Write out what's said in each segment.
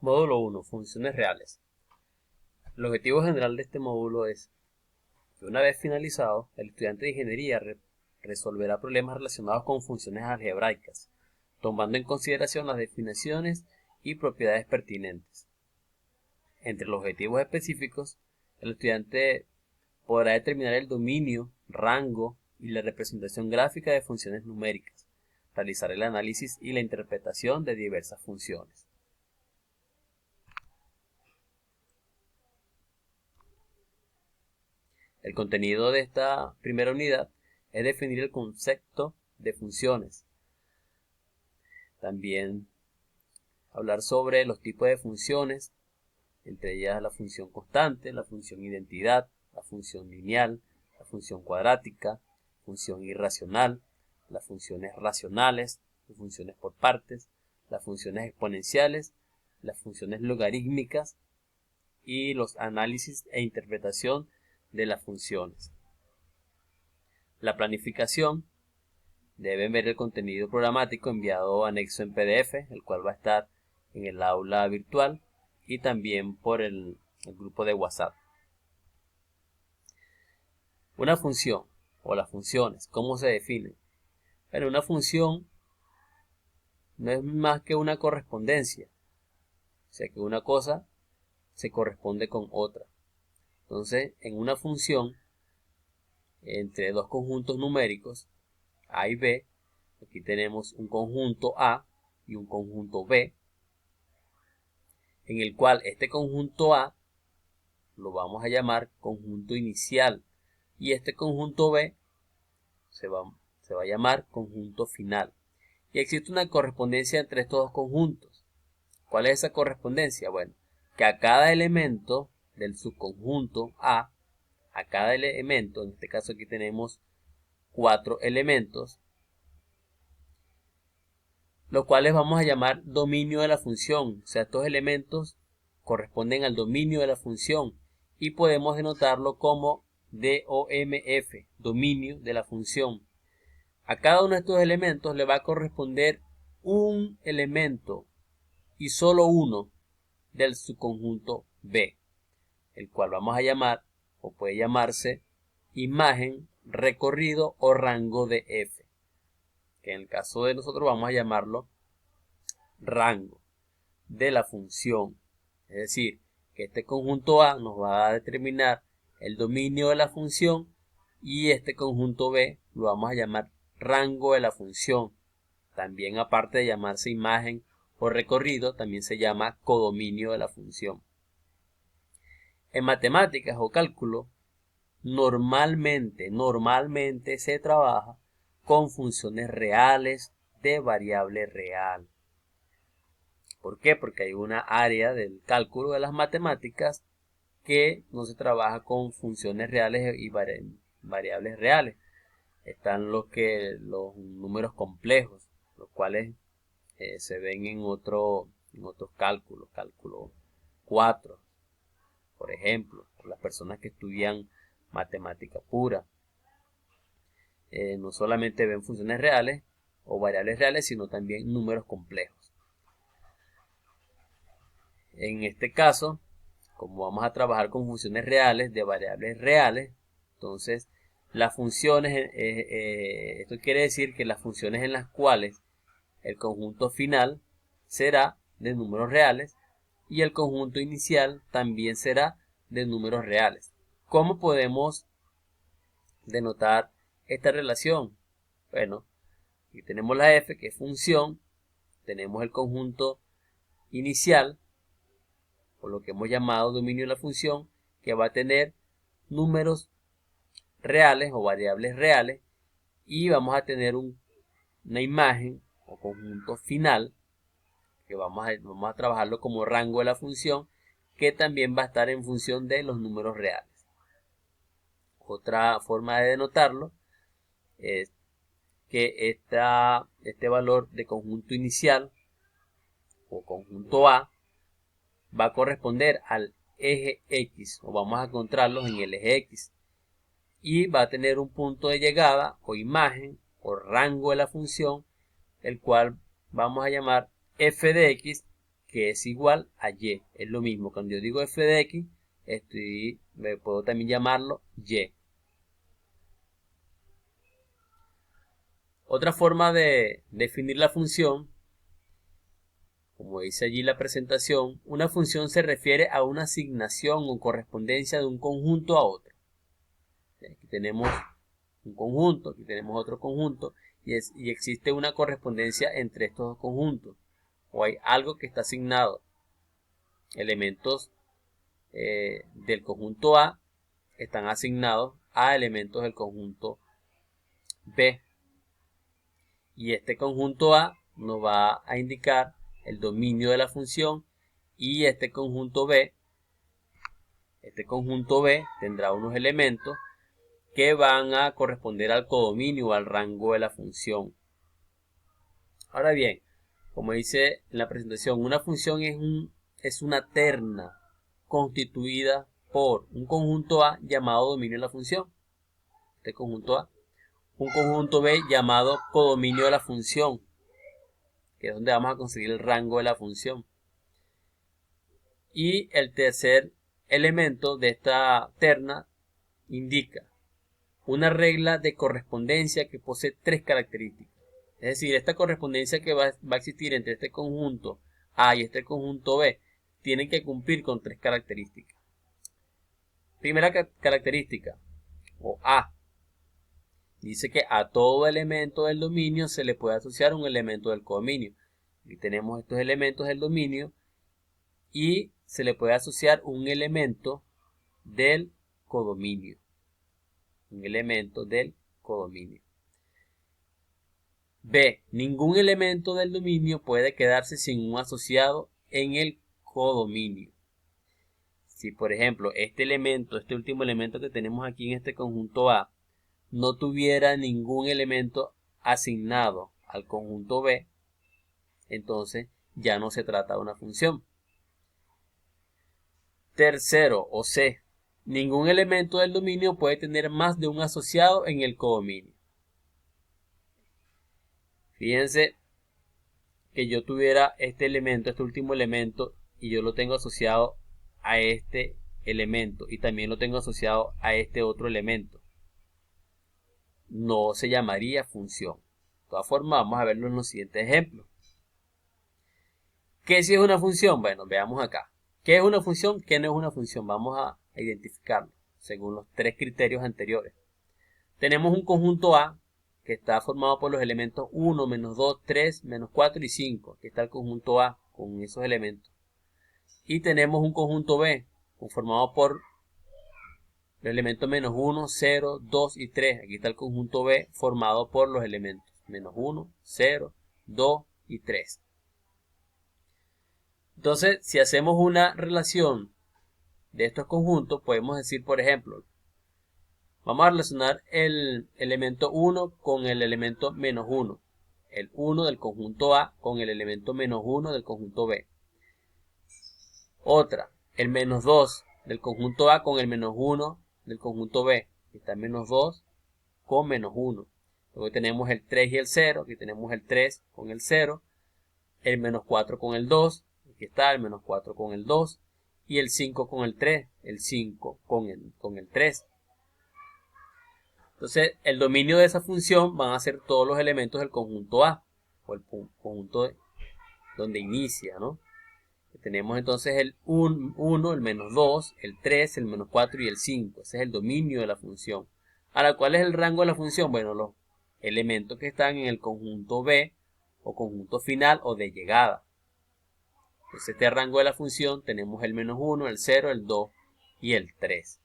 Módulo 1. Funciones reales. El objetivo general de este módulo es que una vez finalizado, el estudiante de ingeniería resolverá problemas relacionados con funciones algebraicas, tomando en consideración las definiciones y propiedades pertinentes. Entre los objetivos específicos, el estudiante podrá determinar el dominio, rango y la representación gráfica de funciones numéricas, realizar el análisis y la interpretación de diversas funciones. El contenido de esta primera unidad es definir el concepto de funciones. También hablar sobre los tipos de funciones, entre ellas la función constante, la función identidad, la función lineal, la función cuadrática, función irracional, las funciones racionales, las funciones por partes, las funciones exponenciales, las funciones logarítmicas y los análisis e interpretación de las funciones. La planificación. Deben ver el contenido programático enviado anexo en PDF, el cual va a estar en el aula virtual y también por el grupo de WhatsApp. Una función o las funciones, ¿cómo se definen? Bueno, una función no es más que una correspondencia, o sea que una cosa se corresponde con otra. Entonces, en una función, entre dos conjuntos numéricos, A y B, aquí tenemos un conjunto A y un conjunto B, en el cual este conjunto A lo vamos a llamar conjunto inicial y este conjunto B se va a llamar conjunto final. Y existe una correspondencia entre estos dos conjuntos. ¿Cuál es esa correspondencia? Bueno, que a cada elemento del subconjunto A cada elemento, en este caso aquí tenemos 4 elementos, los cuales vamos a llamar dominio de la función. O sea, estos elementos corresponden al dominio de la función y podemos denotarlo como DOMF, dominio de la función. A cada uno de estos elementos le va a corresponder un elemento y solo uno del subconjunto B, el cual vamos a llamar, o puede llamarse, imagen, recorrido o rango de F, que en el caso de nosotros vamos a llamarlo rango de la función. Es decir, que este conjunto A nos va a determinar el dominio de la función y este conjunto B lo vamos a llamar rango de la función. También, aparte de llamarse imagen o recorrido, también se llama codominio de la función. En matemáticas o cálculo, normalmente se trabaja con funciones reales de variable real. ¿Por qué? Porque hay una área del cálculo de las matemáticas que no se trabaja con funciones reales y variables reales. Están los números complejos, los cuales se ven en otros cálculos, cálculo 4, por ejemplo, por las personas que estudian matemática pura. No solamente ven funciones reales o variables reales, sino también números complejos. En este caso, como vamos a trabajar con funciones reales de variables reales, entonces las funciones, esto quiere decir que las funciones en las cuales el conjunto final será de números reales y el conjunto inicial también será de números reales. ¿Cómo podemos denotar esta relación? Bueno, aquí tenemos la f, que es función, tenemos el conjunto inicial, por lo que hemos llamado dominio de la función, que va a tener números reales o variables reales, y vamos a tener una imagen o conjunto final, que vamos a trabajarlo como rango de la función, que también va a estar en función de los números reales. Otra forma de denotarlo es que este valor de conjunto inicial o conjunto A va a corresponder al eje X, o vamos a encontrarlos en el eje X, y va a tener un punto de llegada o imagen o rango de la función, el cual vamos a llamar f de x, que es igual a y. Es lo mismo, cuando yo digo f de x, me puedo también llamarlo y. Otra forma de definir la función, como dice allí la presentación, una función se refiere a una asignación o correspondencia de un conjunto a otro. Aquí tenemos un conjunto, aquí tenemos otro conjunto, y existe una correspondencia entre estos dos conjuntos, o hay algo que está asignado. Elementos del conjunto A están asignados a elementos del conjunto B, y este conjunto A nos va a indicar el dominio de la función, y este conjunto B tendrá unos elementos que van a corresponder al codominio o al rango de la función. Ahora bien, como dice en la presentación, una función es una terna constituida por un conjunto A llamado dominio de la función, este conjunto A, un conjunto B llamado codominio de la función, que es donde vamos a conseguir el rango de la función, y el tercer elemento de esta terna indica una regla de correspondencia que posee tres características. Es decir, esta correspondencia que va a existir entre este conjunto A y este conjunto B tiene que cumplir con tres características. Primera característica, o A, dice que a todo elemento del dominio se le puede asociar un elemento del codominio. Aquí tenemos estos elementos del dominio y se le puede asociar un elemento del codominio. Un elemento del codominio. B. Ningún elemento del dominio puede quedarse sin un asociado en el codominio. Si, por ejemplo, este último elemento que tenemos aquí en este conjunto A, no tuviera ningún elemento asignado al conjunto B, entonces ya no se trata de una función. Tercero, o C. Ningún elemento del dominio puede tener más de un asociado en el codominio. Fíjense que yo tuviera este último elemento, y yo lo tengo asociado a este elemento, y también lo tengo asociado a este otro elemento. No se llamaría función. De todas formas, vamos a verlo en los siguientes ejemplos. ¿Qué si es una función? Bueno, veamos acá. ¿Qué es una función? ¿Qué no es una función? Vamos a identificarlo según los tres criterios anteriores. Tenemos un conjunto A que está formado por los elementos 1, menos 2, 3, menos 4 y 5. Aquí está el conjunto A con esos elementos. Y tenemos un conjunto B conformado por los elementos menos 1, 0, 2 y 3. Aquí está el conjunto B formado por los elementos menos 1, 0, 2 y 3. Entonces, si hacemos una relación de estos conjuntos, podemos decir, por ejemplo, vamos a relacionar el elemento 1 con el elemento menos 1. El 1 del conjunto A con el elemento menos 1 del conjunto B. Otra, el menos 2 del conjunto A con el menos 1 del conjunto B. Aquí está menos 2 con menos 1. Luego tenemos el 3 y el 0. Aquí tenemos el 3 con el 0. El menos 4 con el 2. Aquí está el menos 4 con el 2. Y el 5 con el 3. El 5 con el 3. Entonces, el dominio de esa función van a ser todos los elementos del conjunto A, o el conjunto donde inicia, ¿no? Tenemos entonces el 1, el menos 2, el 3, el menos 4 y el 5. Ese es el dominio de la función. Ahora, ¿cuál es el rango de la función? Bueno, los elementos que están en el conjunto B, o conjunto final, o de llegada. Entonces, este rango de la función tenemos el menos 1, el 0, el 2 y el 3.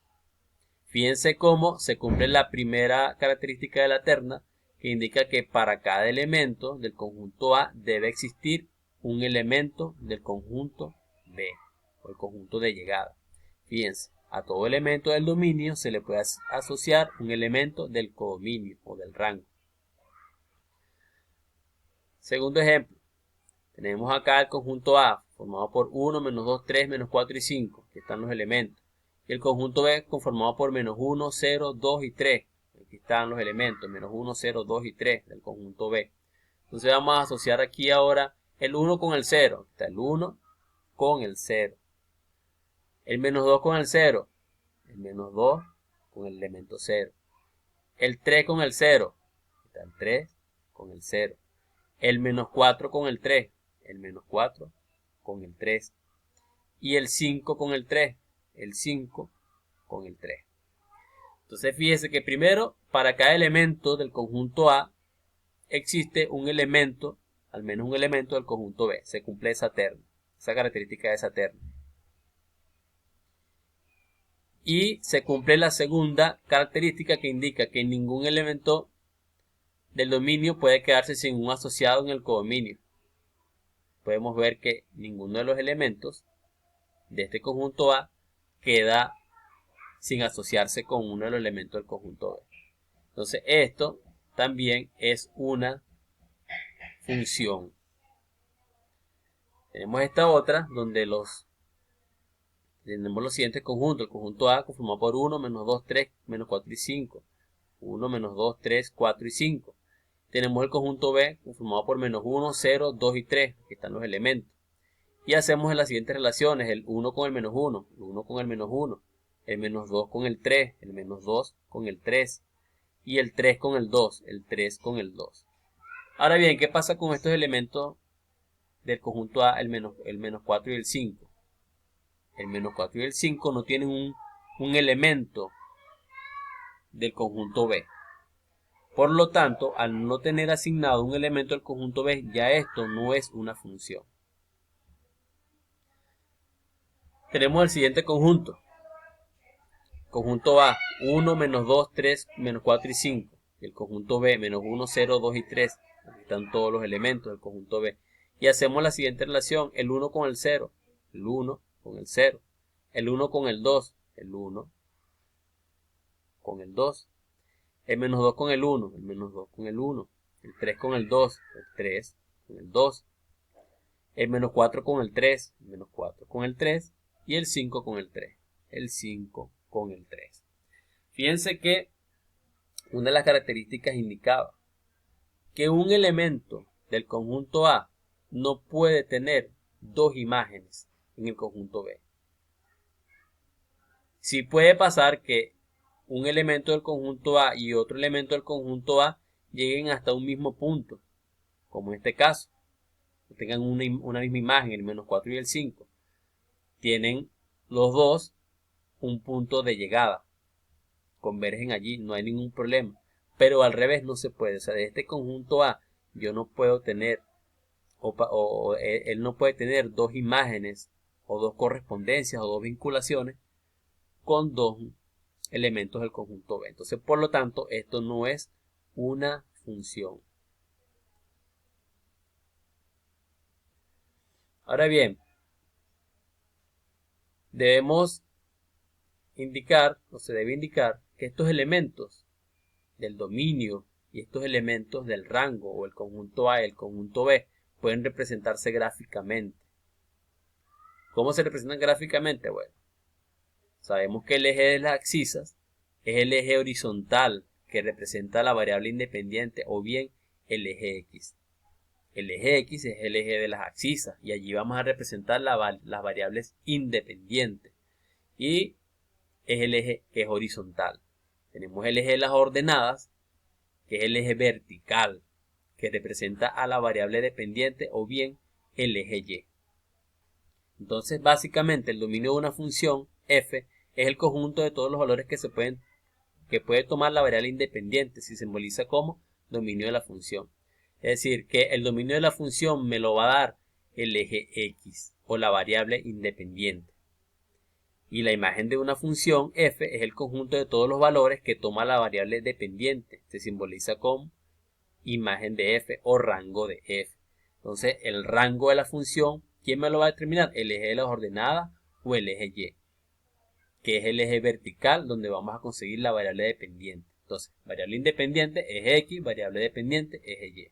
Fíjense cómo se cumple la primera característica de la terna, que indica que para cada elemento del conjunto A debe existir un elemento del conjunto B, o el conjunto de llegada. Fíjense, a todo elemento del dominio se le puede asociar un elemento del codominio o del rango. Segundo ejemplo, tenemos acá el conjunto A, formado por 1, menos 2, 3, menos 4 y 5, que están los elementos. Y el conjunto B conformado por menos 1, 0, 2 y 3. Aquí están los elementos, menos 1, 0, 2 y 3 del conjunto B. Entonces vamos a asociar aquí ahora el 1 con el 0. Está el 1 con el 0. El menos 2 con el 0. El menos 2 con el elemento 0. El 3 con el 0. Está el 3 con el 0. El menos 4 con el 3. El menos 4 con el 3. Y el 5 con el 3. El 5 con el 3. Entonces fíjese que primero, para cada elemento del conjunto A, existe un elemento, al menos un elemento del conjunto B. Se cumple esa terna, esa característica de esa terna. Y se cumple la segunda característica que indica que ningún elemento del dominio puede quedarse sin un asociado en el codominio. Podemos ver que ninguno de los elementos de este conjunto A queda sin asociarse con uno de los elementos del conjunto B. Entonces esto también es una función. Tenemos esta otra donde tenemos los siguientes conjuntos. El conjunto A conformado por 1, menos 2, 3, menos 4 y 5. 1, menos 2, 3, 4 y 5. Tenemos el conjunto B conformado por menos 1, 0, 2 y 3. Aquí están los elementos. Y hacemos las siguientes relaciones. El 1 con el menos 1, el 1 con el menos 1, el menos 2 con el 3, el menos 2 con el 3 y el 3 con el 2, el 3 con el 2. Ahora bien, ¿qué pasa con estos elementos del conjunto A, el menos 4 y el 5? El menos 4 y el 5 no tienen un elemento del conjunto B. Por lo tanto, al no tener asignado un elemento del conjunto B, ya esto no es una función. Tenemos el siguiente conjunto. Conjunto A, 1, menos 2, 3, menos 4 y 5. Y el conjunto B, menos 1, 0, 2 y 3. Aquí están todos los elementos del conjunto B. Y hacemos la siguiente relación. El 1 con el 0. El 1 con el 0. El 1 con el 2. El 1 con el 2. El menos 2 con el 1. El menos 2 con el 1. El 3 con el 2. El 3 con el 2. El menos 4 con el 3. El menos 4 con el 3. Y el 5 con el 3. El 5 con el 3. Fíjense que una de las características indicaba que un elemento del conjunto A no puede tener dos imágenes en el conjunto B. Sí puede pasar que un elemento del conjunto A y otro elemento del conjunto A lleguen hasta un mismo punto, como en este caso, que tengan una misma imagen, el menos 4 y el 5. Tienen los dos un punto de llegada, convergen allí, no hay ningún problema. Pero al revés no se puede, o sea, de este conjunto A yo no puedo tener, él no puede tener dos imágenes, o dos correspondencias, o dos vinculaciones con dos elementos del conjunto B. Entonces, por lo tanto, esto no es una función. Ahora bien, debemos indicar, o se debe indicar, que estos elementos del dominio y estos elementos del rango o el conjunto A y el conjunto B pueden representarse gráficamente. ¿Cómo se representan gráficamente? Bueno, sabemos que el eje de las abscisas es el eje horizontal que representa la variable independiente o bien el eje X. El eje X es el eje de las abscisas y allí vamos a representar las variables independientes y es el eje que es horizontal. Tenemos el eje de las ordenadas que es el eje vertical que representa a la variable dependiente o bien el eje Y. Entonces básicamente el dominio de una función f es el conjunto de todos los valores que puede tomar la variable independiente, se simboliza como dominio de la función. Es decir, que el dominio de la función me lo va a dar el eje X o la variable independiente. Y la imagen de una función f es el conjunto de todos los valores que toma la variable dependiente, se simboliza como imagen de f o rango de f. Entonces el rango de la función, ¿quién me lo va a determinar? El eje de las ordenadas o el eje Y, que es el eje vertical donde vamos a conseguir la variable dependiente. Entonces, variable independiente, eje X, variable dependiente, eje Y.